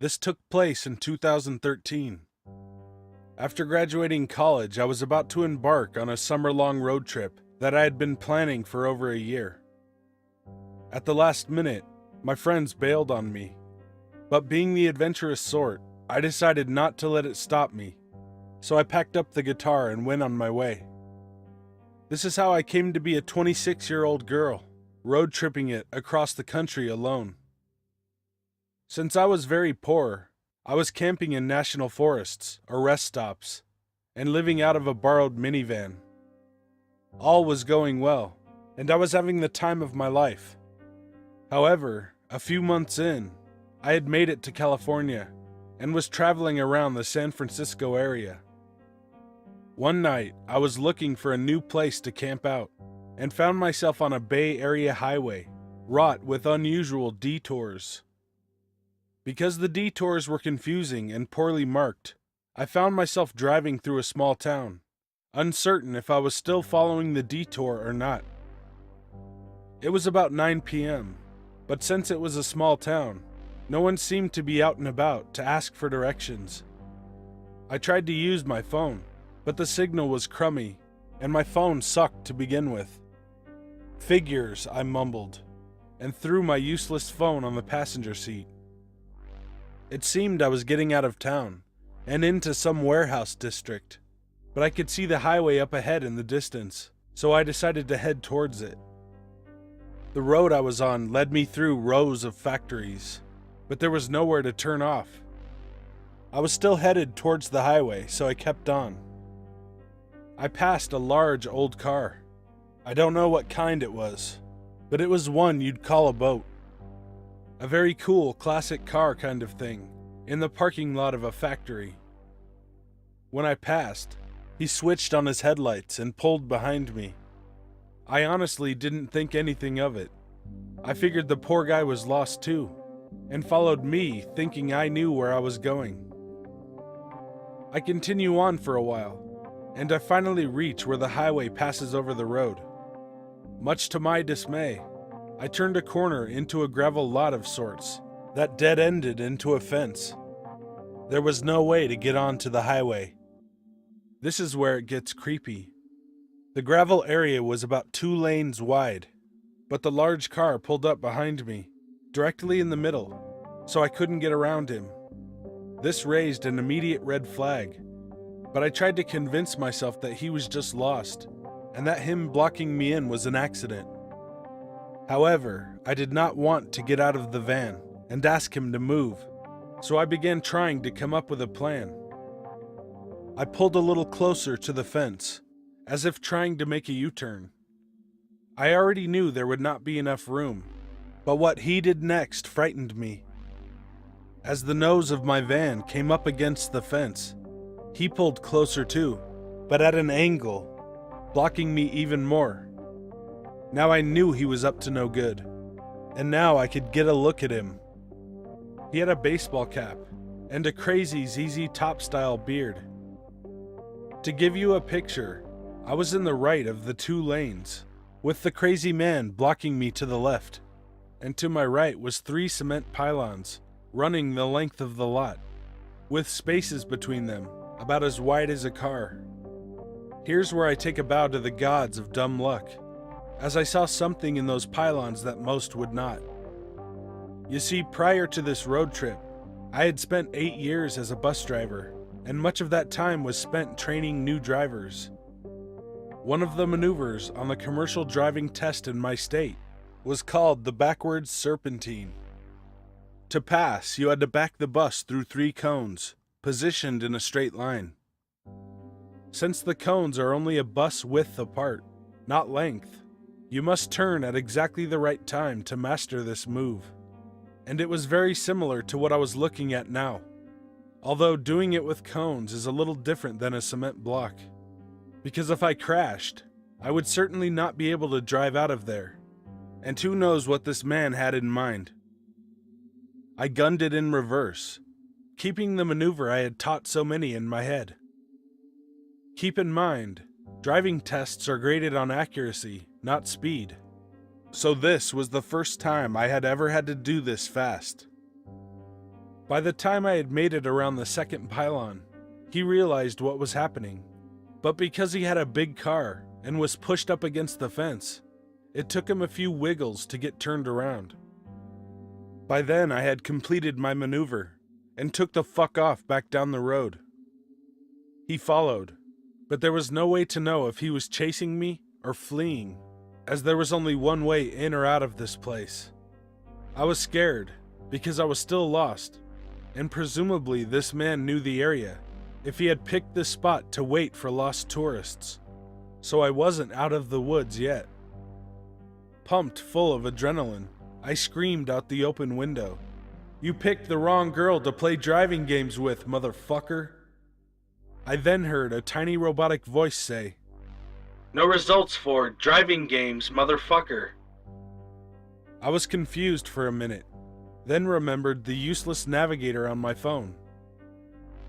This took place in 2013. After graduating college, I was about to embark on a summer-long road trip that I had been planning for over a year. At the last minute, my friends bailed on me, but being the adventurous sort, I decided not to let it stop me, so I packed up the guitar and went on my way. This is how I came to be a 26-year-old girl, road tripping it across the country alone. Since I was very poor, I was camping in national forests or rest stops and living out of a borrowed minivan. All was going well, and I was having the time of my life. However, a few months in, I had made it to California and was traveling around the San Francisco area. One night, I was looking for a new place to camp out and found myself on a Bay Area highway, wrought with unusual detours. Because the detours were confusing and poorly marked, I found myself driving through a small town, uncertain if I was still following the detour or not. It was about 9 p.m., but since it was a small town, no one seemed to be out and about to ask for directions. I tried to use my phone, but the signal was crummy, and my phone sucked to begin with. "Figures," I mumbled, and threw my useless phone on the passenger seat. It seemed I was getting out of town and into some warehouse district, but I could see the highway up ahead in the distance, so I decided to head towards it. The road I was on led me through rows of factories, but there was nowhere to turn off. I was still headed towards the highway, so I kept on. I passed a large old car. I don't know what kind it was, but it was one you'd call a boat. A very cool, classic car kind of thing, in the parking lot of a factory. When I passed, he switched on his headlights and pulled behind me. I honestly didn't think anything of it. I figured the poor guy was lost too, and followed me thinking I knew where I was going. I continue on for a while, and I finally reach where the highway passes over the road. Much to my dismay, I turned a corner into a gravel lot of sorts that dead-ended into a fence. There was no way to get onto the highway. This is where it gets creepy. The gravel area was about 2 lanes wide, but the large car pulled up behind me, directly in the middle, so I couldn't get around him. This raised an immediate red flag, but I tried to convince myself that he was just lost, and that him blocking me in was an accident. However, I did not want to get out of the van and ask him to move, so I began trying to come up with a plan. I pulled a little closer to the fence, as if trying to make a U-turn. I already knew there would not be enough room, but what he did next frightened me. As the nose of my van came up against the fence, he pulled closer too, but at an angle, blocking me even more. Now I knew he was up to no good, and now I could get a look at him. He had a baseball cap and a crazy ZZ Top-style beard. To give you a picture, I was in the right of the 2 lanes, with the crazy man blocking me to the left, and to my right was 3 cement pylons running the length of the lot, with spaces between them about as wide as a car. Here's where I take a bow to the gods of dumb luck, as I saw something in those pylons that most would not. You see, prior to this road trip, I had spent 8 years as a bus driver, and much of that time was spent training new drivers. One of the maneuvers on the commercial driving test in my state was called the backwards Serpentine. To pass, you had to back the bus through 3 cones, positioned in a straight line. Since the cones are only a bus width apart, not length, you must turn at exactly the right time to master this move. And it was very similar to what I was looking at now, although doing it with cones is a little different than a cement block. Because if I crashed, I would certainly not be able to drive out of there, and who knows what this man had in mind. I gunned it in reverse, keeping the maneuver I had taught so many in my head. Keep in mind, driving tests are graded on accuracy, not speed. So this was the first time I had ever had to do this fast. By the time I had made it around the second pylon, he realized what was happening. But because he had a big car and was pushed up against the fence, it took him a few wiggles to get turned around. By then, I had completed my maneuver and took the fuck off back down the road. He followed, but there was no way to know if he was chasing me or fleeing, as there was only one way in or out of this place. I was scared because I was still lost, and presumably this man knew the area if he had picked this spot to wait for lost tourists, so I wasn't out of the woods yet. Pumped full of adrenaline, I screamed out the open window, "You picked the wrong girl to play driving games with, motherfucker." I then heard a tiny robotic voice say, "No results for driving games, motherfucker." I was confused for a minute, then remembered the useless navigator on my phone.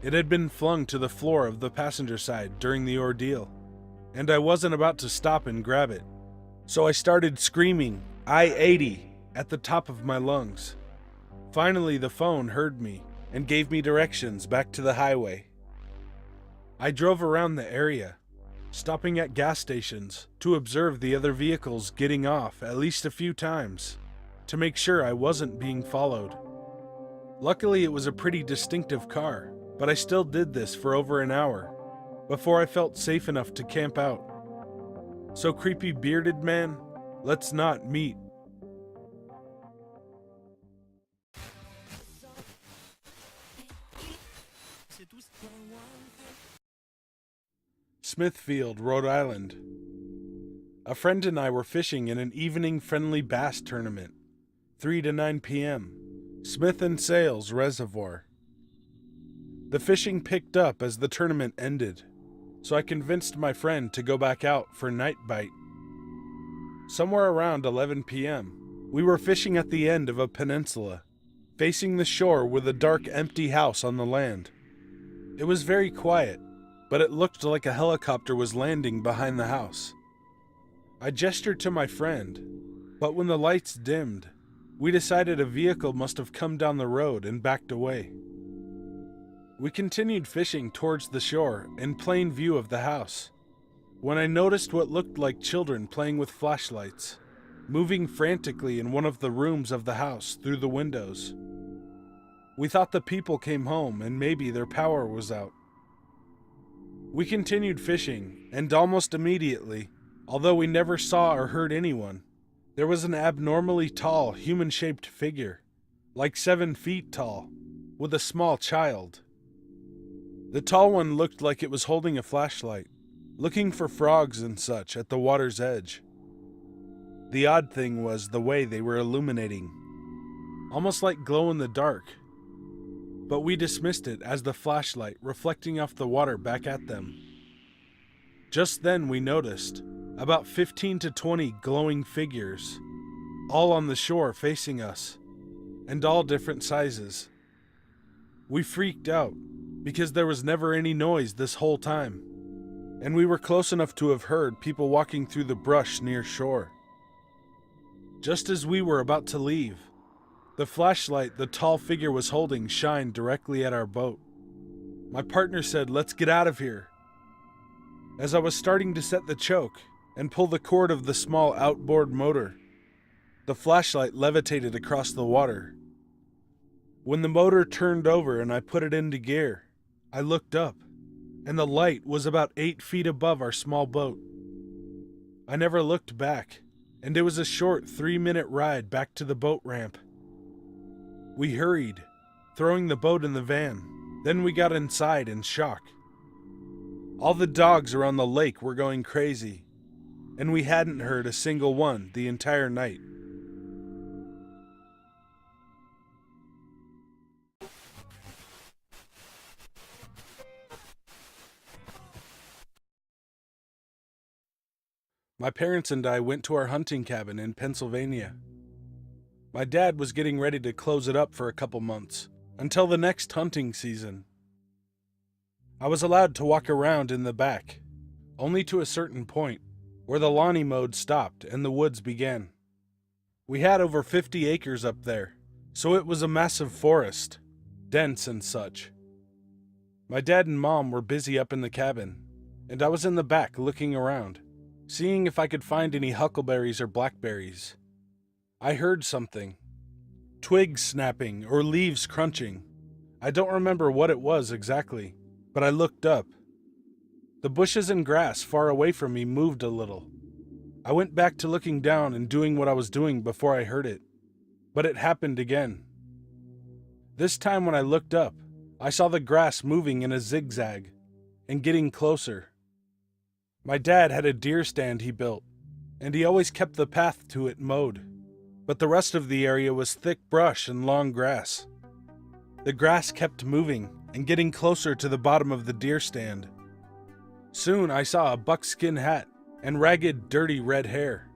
It had been flung to the floor of the passenger side during the ordeal, and I wasn't about to stop and grab it. So I started screaming, I-80, at the top of my lungs. Finally, the phone heard me and gave me directions back to the highway. I drove around the area, stopping at gas stations to observe the other vehicles getting off at least a few times to make sure I wasn't being followed. Luckily, it was a pretty distinctive car, but I still did this for over an hour before I felt safe enough to camp out. So creepy bearded man, let's not meet. Smithfield, Rhode Island. A friend and I were fishing in an evening-friendly bass tournament, 3 to 9 p.m., Smith and Sales Reservoir. The fishing picked up as the tournament ended, so I convinced my friend to go back out for night bite. Somewhere around 11 p.m., we were fishing at the end of a peninsula, facing the shore with a dark, empty house on the land. It was very quiet, but it looked like a helicopter was landing behind the house. I gestured to my friend, but when the lights dimmed, we decided a vehicle must have come down the road and backed away. We continued fishing towards the shore in plain view of the house, when I noticed what looked like children playing with flashlights, moving frantically in one of the rooms of the house through the windows. We thought the people came home and maybe their power was out. We continued fishing, and almost immediately, although we never saw or heard anyone, there was an abnormally tall, human-shaped figure, like 7 feet tall, with a small child. The tall one looked like it was holding a flashlight, looking for frogs and such at the water's edge. The odd thing was the way they were illuminating, almost like glow in the dark. But we dismissed it as the flashlight reflecting off the water back at them. Just then we noticed about 15 to 20 glowing figures, all on the shore facing us, and all different sizes. We freaked out because there was never any noise this whole time, and we were close enough to have heard people walking through the brush near shore. Just as we were about to leave, the flashlight the tall figure was holding shined directly at our boat. My partner said, "Let's get out of here." As I was starting to set the choke and pull the cord of the small outboard motor, the flashlight levitated across the water. When the motor turned over and I put it into gear, I looked up, and the light was about 8 feet above our small boat. I never looked back, and it was a short 3-minute ride back to the boat ramp. We hurried, throwing the boat in the van. Then we got inside in shock. All the dogs around the lake were going crazy, and we hadn't heard a single one the entire night. My parents and I went to our hunting cabin in Pennsylvania. My dad was getting ready to close it up for a couple months, until the next hunting season. I was allowed to walk around in the back, only to a certain point, where the lawney mode stopped and the woods began. We had over 50 acres up there, so it was a massive forest. dense and such. My dad and mom were busy up in the cabin, and I was in the back looking around, seeing if I could find any huckleberries or blackberries. I heard something. Twigs snapping or leaves crunching. I don't remember what it was exactly, but I looked up. The bushes and grass far away from me moved a little. I went back to looking down and doing what I was doing before I heard it, but it happened again. This time when I looked up, I saw the grass moving in a zigzag and getting closer. My dad had a deer stand he built, and he always kept the path to it mowed, but the rest of the area was thick brush and long grass. The grass kept moving and getting closer to the bottom of the deer stand. Soon I saw a buckskin hat and ragged, dirty red hair.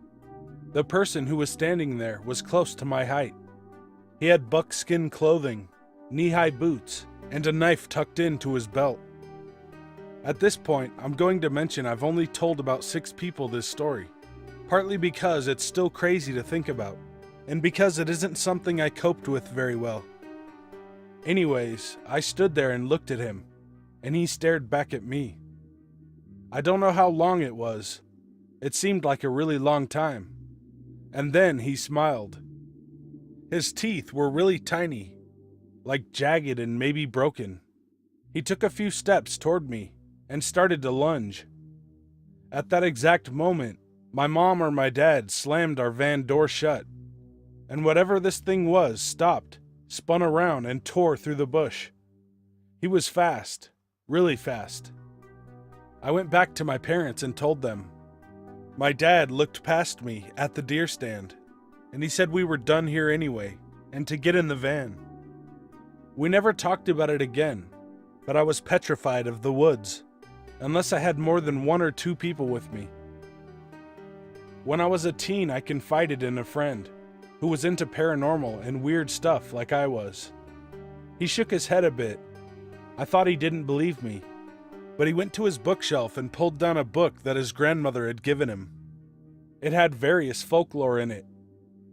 The person who was standing there was close to my height. He had buckskin clothing, knee-high boots, and a knife tucked into his belt. At this point, I'm going to mention I've only told about 6 people this story, partly because it's still crazy to think about, and because it isn't something I coped with very well. Anyways, I stood there and looked at him, and he stared back at me. I don't know how long it was. It seemed like a really long time. And then he smiled. His teeth were really tiny, like jagged and maybe broken. He took a few steps toward me and started to lunge. At that exact moment, my mom or my dad slammed our van door shut, and whatever this thing was stopped, spun around, and tore through the bush. He was fast, really fast. I went back to my parents and told them. My dad looked past me at the deer stand, and he said we were done here anyway, and to get in the van. We never talked about it again, but I was petrified of the woods, unless I had more than 1 or 2 people with me. When I was a teen, I confided in a friend who was into paranormal and weird stuff like I was. He shook his head a bit. I thought he didn't believe me, but he went to his bookshelf and pulled down a book that his grandmother had given him. It had various folklore in it,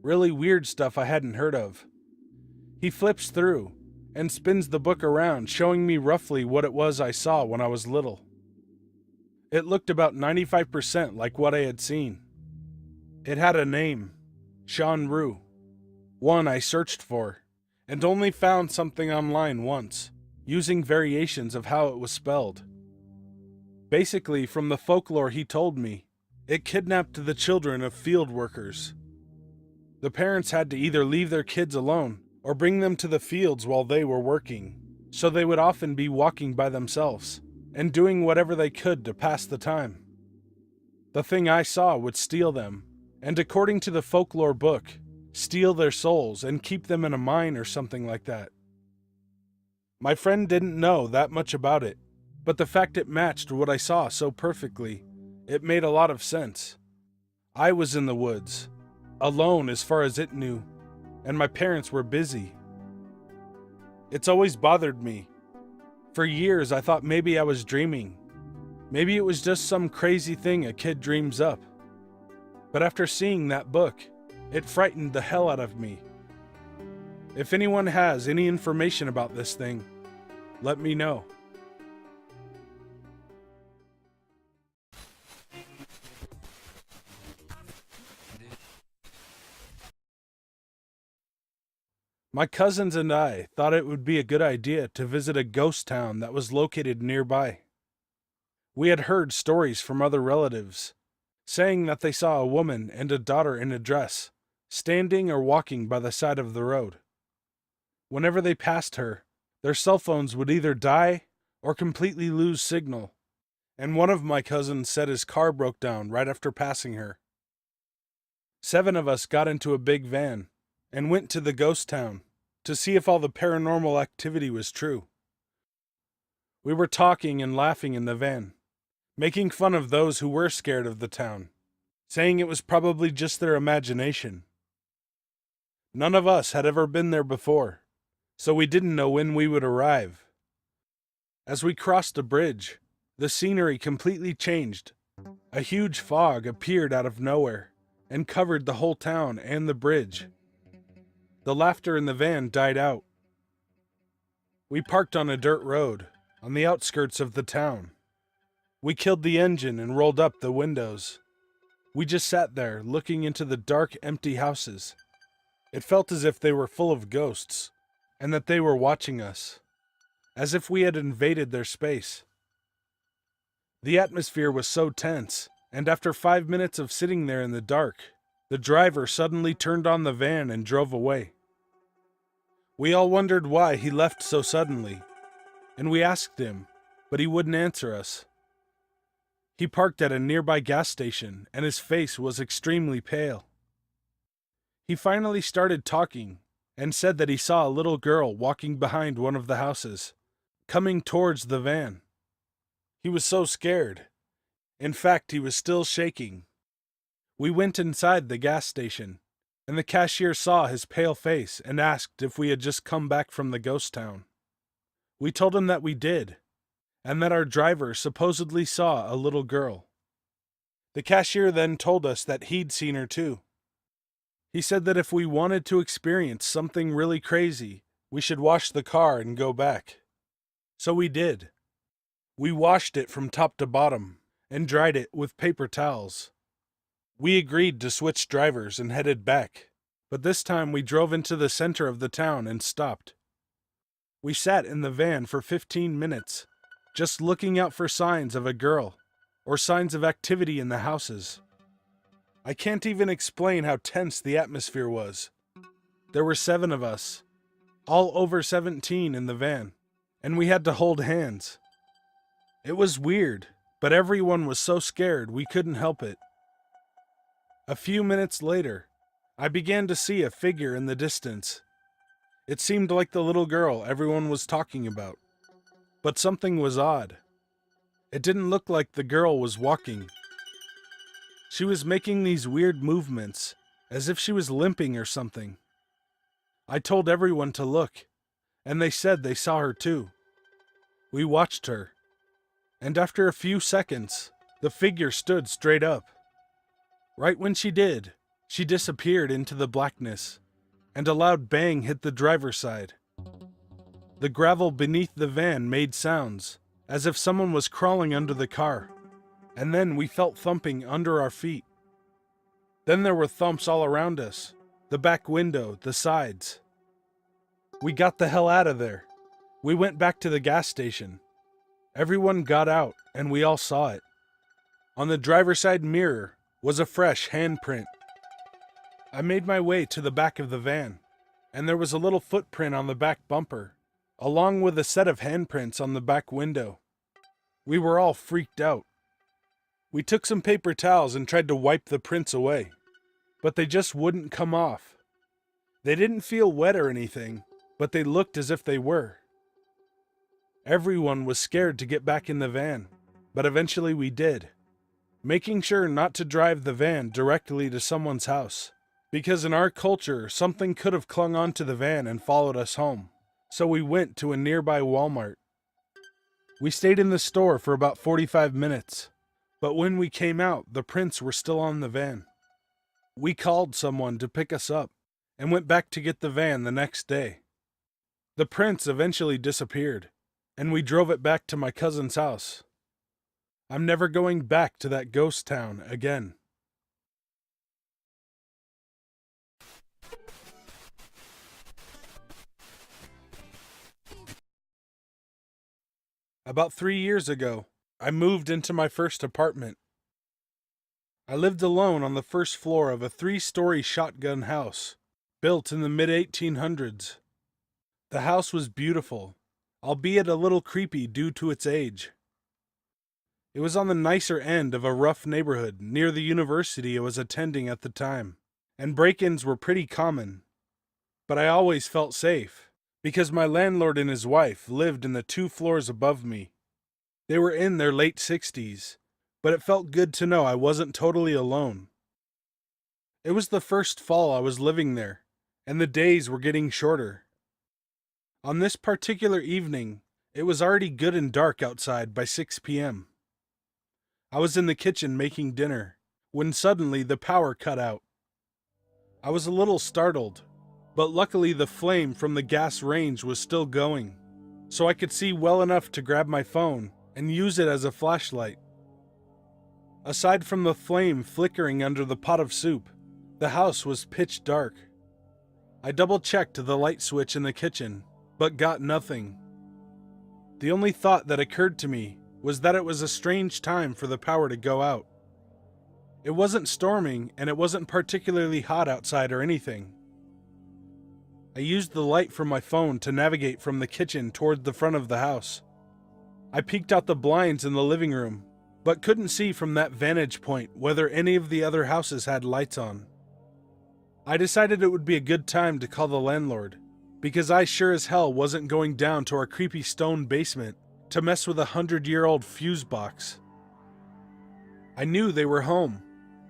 really weird stuff I hadn't heard of. He flips through and spins the book around, showing me roughly what it was I saw when I was little. It looked about 95% like what I had seen. It had a name, Shanru, one I searched for, and only found something online once, using variations of how it was spelled. Basically, from the folklore he told me, it kidnapped the children of field workers. The parents had to either leave their kids alone or bring them to the fields while they were working, so they would often be walking by themselves and doing whatever they could to pass the time. The thing I saw would steal them, and according to the folklore book, steal their souls and keep them in a mine or something like that. My friend didn't know that much about it, but the fact it matched what I saw so perfectly, it made a lot of sense. I was in the woods, alone as far as it knew, and my parents were busy. It's always bothered me. For years I thought maybe I was dreaming. Maybe it was just some crazy thing a kid dreams up. But after seeing that book, it frightened the hell out of me. If anyone has any information about this thing, let me know. My cousins and I thought it would be a good idea to visit a ghost town that was located nearby. We had heard stories from other relatives, saying that they saw a woman and a daughter in a dress, standing or walking by the side of the road. Whenever they passed her, their cell phones would either die or completely lose signal, and one of my cousins said his car broke down right after passing her. 7 of us got into a big van and went to the ghost town to see if all the paranormal activity was true. We were talking and laughing in the van, making fun of those who were scared of the town, saying it was probably just their imagination. None of us had ever been there before, so we didn't know when we would arrive. As we crossed a bridge, the scenery completely changed. A huge fog appeared out of nowhere and covered the whole town and the bridge. The laughter in the van died out. We parked on a dirt road, on the outskirts of the town. We killed the engine and rolled up the windows. We just sat there, looking into the dark, empty houses. It felt as if they were full of ghosts, and that they were watching us, as if we had invaded their space. The atmosphere was so tense, and after 5 minutes of sitting there in the dark, the driver suddenly turned on the van and drove away. We all wondered why he left so suddenly, and we asked him, but he wouldn't answer us. He parked at a nearby gas station, and his face was extremely pale. He finally started talking, and said that he saw a little girl walking behind one of the houses, coming towards the van. He was so scared. In fact, he was still shaking. We went inside the gas station, and the cashier saw his pale face and asked if we had just come back from the ghost town. We told him that we did, and that our driver supposedly saw a little girl. The cashier then told us that he'd seen her too. He said that if we wanted to experience something really crazy, we should wash the car and go back. So we did. We washed it from top to bottom and dried it with paper towels. We agreed to switch drivers and headed back, but this time we drove into the center of the town and stopped. We sat in the van for 15 minutes, just looking out for signs of a girl or signs of activity in the houses. I can't even explain how tense the atmosphere was. There were 7 of us, all over 17 in the van, and we had to hold hands. It was weird, but everyone was so scared we couldn't help it. A few minutes later, I began to see a figure in the distance. It seemed like the little girl everyone was talking about, but something was odd. It didn't look like the girl was walking. She was making these weird movements, as if she was limping or something. I told everyone to look, and they said they saw her too. We watched her, and after a few seconds, the figure stood straight up. Right when she did, she disappeared into the blackness, and a loud bang hit the driver's side. The gravel beneath the van made sounds, as if someone was crawling under the car, and then we felt thumping under our feet. Then there were thumps all around us, the back window, the sides. We got the hell out of there. We went back to the gas station. Everyone got out, and we all saw it. On the driver's side mirror was a fresh handprint. I made my way to the back of the van, and there was a little footprint on the back bumper, along with a set of handprints on the back window. We were all freaked out. We took some paper towels and tried to wipe the prints away, but they just wouldn't come off. They didn't feel wet or anything, but they looked as if they were. Everyone was scared to get back in the van, but eventually we did, making sure not to drive the van directly to someone's house, because in our culture, something could have clung onto the van and followed us home. So we went to a nearby Walmart. We stayed in the store for about 45 minutes, but when we came out, the prints were still on the van. We called someone to pick us up and went back to get the van the next day. The prints eventually disappeared, and we drove it back to my cousin's house. I'm never going back to that ghost town again. About 3 years ago, I moved into my first apartment. I lived alone on the first floor of a 3-story shotgun house, built in the mid-1800s. The house was beautiful, albeit a little creepy due to its age. It was on the nicer end of a rough neighborhood near the university I was attending at the time, and break-ins were pretty common. But I always felt safe, because my landlord and his wife lived in the 2 floors above me. They were in their late 60s, but it felt good to know I wasn't totally alone. It was the first fall I was living there, and the days were getting shorter. On this particular evening, it was already good and dark outside by 6 p.m. I was in the kitchen making dinner, when suddenly the power cut out. I was a little startled, but luckily the flame from the gas range was still going. so I could see well enough to grab my phone and use it as a flashlight. Aside from the flame flickering under the pot of soup, the house was pitch dark. I double-checked the light switch in the kitchen, but got nothing. The only thought that occurred to me was that it was a strange time for the power to go out. It wasn't storming, and it wasn't particularly hot outside or anything. I used the light from my phone to navigate from the kitchen toward the front of the house. I peeked out the blinds in the living room, but couldn't see from that vantage point whether any of the other houses had lights on. I decided it would be a good time to call the landlord, because I sure as hell wasn't going down to our creepy stone basement to mess with a 100-year-old fuse box. I knew they were home,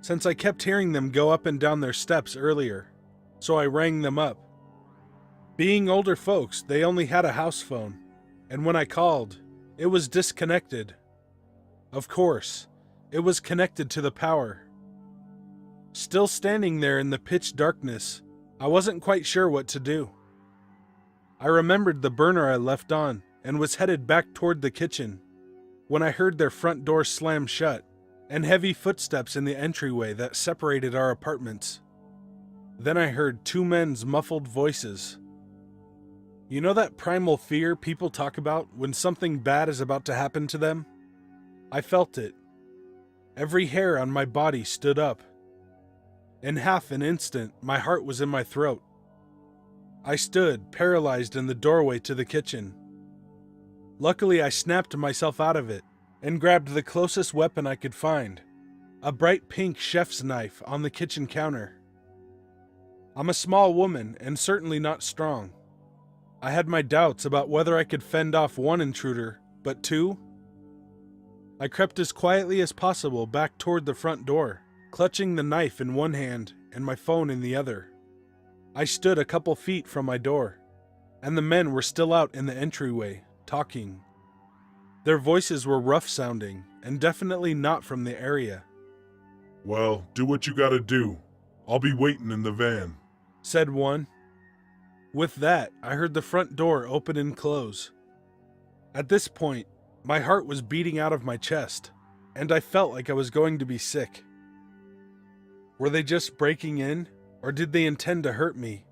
since I kept hearing them go up and down their steps earlier, so I rang them up. Being older folks, they only had a house phone, and when I called, it was disconnected. Of course, it was connected to the power. Still standing there in the pitch darkness, I wasn't quite sure what to do. I remembered the burner I left on and was headed back toward the kitchen when I heard their front door slam shut and heavy footsteps in the entryway that separated our apartments. Then I heard two men's muffled voices. You know that primal fear people talk about when something bad is about to happen to them? I felt it. Every hair on my body stood up. In half an instant, my heart was in my throat. I stood, paralyzed in the doorway to the kitchen. Luckily, I snapped myself out of it and grabbed the closest weapon I could find, a bright pink chef's knife on the kitchen counter. I'm a small woman and certainly not strong. I had my doubts about whether I could fend off one intruder, but two? I crept as quietly as possible back toward the front door, clutching the knife in one hand and my phone in the other. I stood a couple feet from my door, and the men were still out in the entryway, talking. Their voices were rough-sounding, and definitely not from the area. "Well, do what you gotta do. I'll be waiting in the van," said one. With that, I heard the front door open and close. At this point, my heart was beating out of my chest, and I felt like I was going to be sick. Were they just breaking in, or did they intend to hurt me?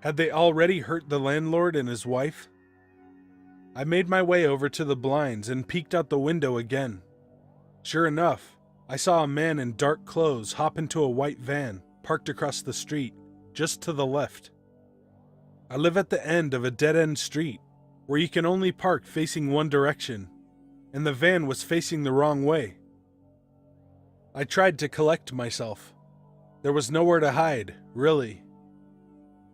Had they already hurt the landlord and his wife? I made my way over to the blinds and peeked out the window again. Sure enough, I saw a man in dark clothes hop into a white van parked across the street, just to the left. I live at the end of a dead-end street, where you can only park facing one direction, and the van was facing the wrong way. I tried to collect myself. There was nowhere to hide, really.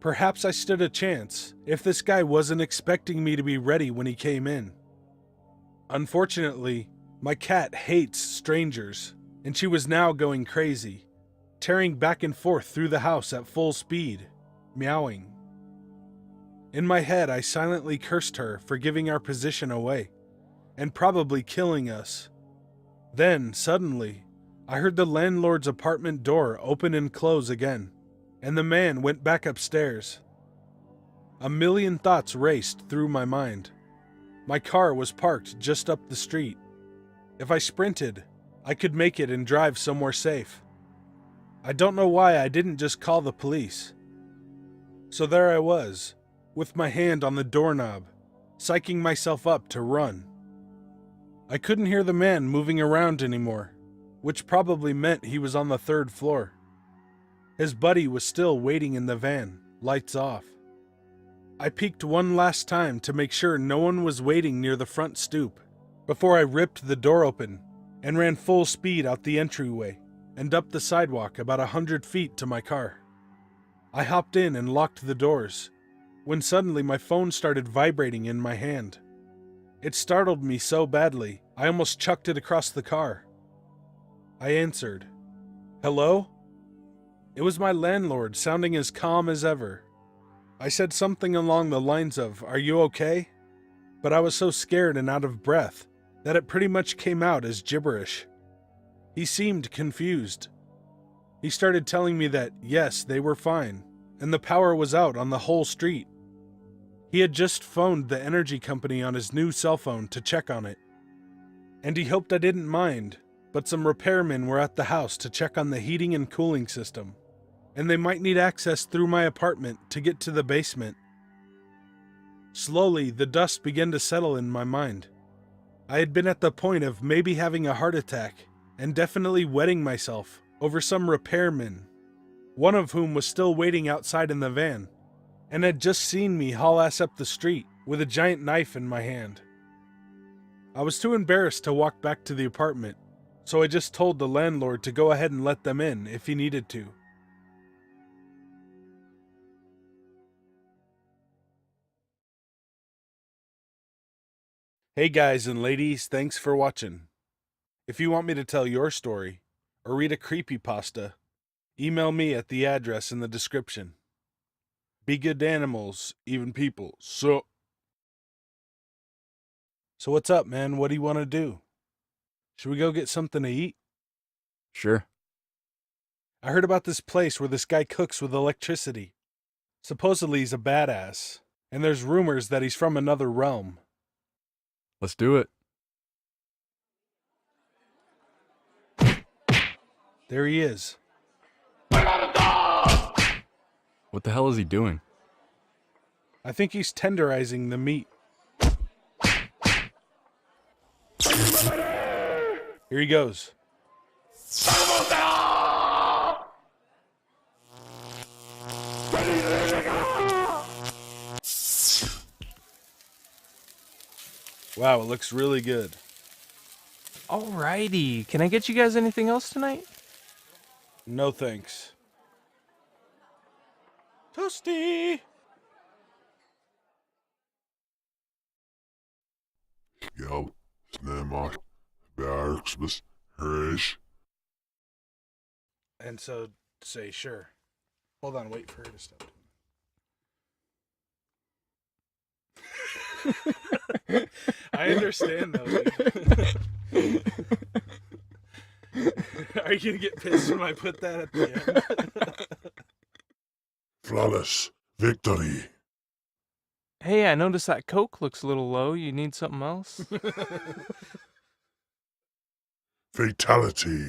Perhaps I stood a chance if this guy wasn't expecting me to be ready when he came in. Unfortunately, my cat hates strangers, and she was now going crazy, tearing back and forth through the house at full speed, meowing. In my head, I silently cursed her for giving our position away, and probably killing us. Then, suddenly, I heard the landlord's apartment door open and close again, and the man went back upstairs. A million thoughts raced through my mind. My car was parked just up the street. If I sprinted, I could make it and drive somewhere safe. I don't know why I didn't just call the police. So there I was, with my hand on the doorknob, psyching myself up to run. I couldn't hear the man moving around anymore, which probably meant he was on the third floor. His buddy was still waiting in the van, lights off. I peeked one last time to make sure no one was waiting near the front stoop, before I ripped the door open and ran full speed out the entryway and up the sidewalk about 100 feet to my car. I hopped in and locked the doors, when suddenly my phone started vibrating in my hand. It startled me so badly, I almost chucked it across the car. I answered. "Hello?" It was my landlord, sounding as calm as ever. I said something along the lines of, "Are you okay?" But I was so scared and out of breath that it pretty much came out as gibberish. He seemed confused. He started telling me that, yes, they were fine, and the power was out on the whole street. He had just phoned the energy company on his new cell phone to check on it. And he hoped I didn't mind, but some repairmen were at the house to check on the heating and cooling system, and they might need access through my apartment to get to the basement. Slowly, the dust began to settle in my mind. I had been at the point of maybe having a heart attack, and definitely wetting myself over some repairmen, one of whom was still waiting outside in the van, and had just seen me haul ass up the street with a giant knife in my hand. I was too embarrassed to walk back to the apartment, so I just told the landlord to go ahead and let them in if he needed to. Hey guys and ladies, thanks for watching. If you want me to tell your story, or read a creepypasta, email me at the address in the description. Be good animals, even people. So what's up, man? What do you want to do? Should we go get something to eat? Sure. I heard about this place where this guy cooks with electricity. Supposedly he's a badass, and there's rumors that he's from another realm. Let's do it. There he is. What the hell is he doing? I think he's tenderizing the meat. Here he goes. Wow, it looks really good. Alrighty, can I get you guys anything else tonight? No thanks. Toasty! Já, snemma, Bergsbus, Hrish. And so say sure. Hold on, wait for her to stop. I understand though. Dude. Are you gonna get pissed when I put that at the end? Flawless victory. Hey, I noticed that Coke looks a little low. You need something else? Fatality.